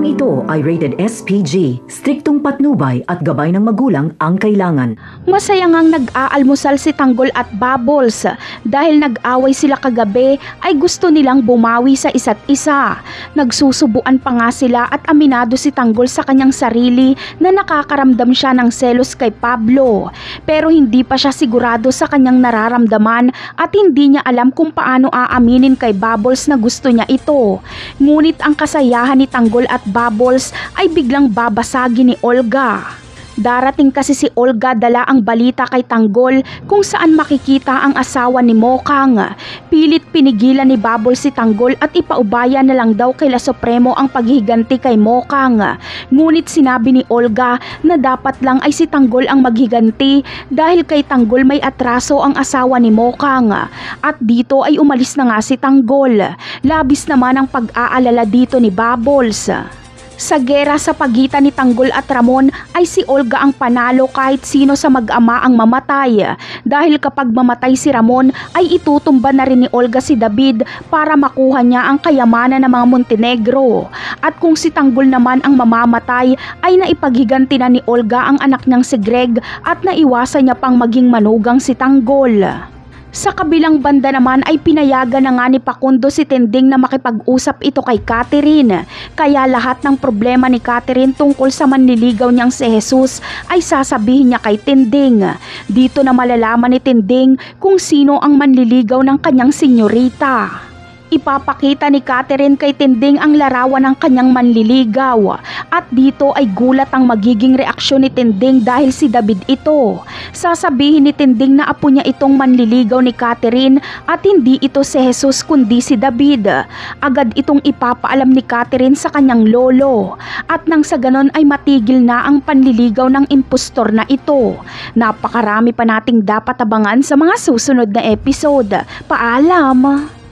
Programang ito ay rated SPG, striktong patnubay at gabay ng magulang ang kailangan. Masaya ngang nag-aalmusal si Tanggol at Bubbles dahil nag-away sila kagabi ay gusto nilang bumawi sa isa't isa. Nagsusubuan pa nga sila at aminado si Tanggol sa kanyang sarili na nakakaramdam siya ng selos kay Pablo. Pero hindi pa siya sigurado sa kanyang nararamdaman at hindi niya alam kung paano aaminin kay Bubbles na gusto niya ito. Ngunit ang kasayahan ni Tanggol at Bubbles ay biglang babasagin ni Olga. Darating kasi si Olga dala ang balita kay Tanggol kung saan makikita ang asawa ni Mokang. Pilit pinigilan ni Bubbles si Tanggol at ipaubaya na lang daw kay La Supremo ang paghiganti kay Mokang. Ngunit sinabi ni Olga na dapat lang ay si Tanggol ang maghiganti dahil kay Tanggol may atraso ang asawa ni Mokang. At dito ay umalis na nga si Tanggol. Labis naman ang pag-aalala dito ni Bubbles. Sa gera sa pagitan ni Tanggol at Ramon ay si Olga ang panalo kahit sino sa mag-ama ang mamatay. Dahil kapag mamatay si Ramon ay itutumba na rin ni Olga si David para makuha niya ang kayamanan ng mga Montenegro. At kung si Tanggol naman ang mamamatay ay naipaghiganti na ni Olga ang anak niyang si Greg at naiwasan niya pang maging manugang si Tanggol. Sa kabilang banda naman ay pinayagan na nga ni Facundo si Tinding na makipag-usap ito kay Catherine. Kaya lahat ng problema ni Catherine tungkol sa manliligaw niyang si Jesus ay sasabihin niya kay Tinding. Dito na malalaman ni Tinding kung sino ang manliligaw ng kanyang senyorita. Ipapakita ni Catherine kay Tinding ang larawan ng kanyang manliligaw at dito ay gulat ang magiging reaksyon ni Tinding dahil si David ito. Sasabihin ni Tinding na apo niya itong manliligaw ni Catherine at hindi ito si Jesus kundi si David. Agad itong ipapaalam ni Catherine sa kanyang lolo at nang sa ganon ay matigil na ang panliligaw ng impostor na ito. Napakarami pa nating dapat abangan sa mga susunod na episode. Paalam!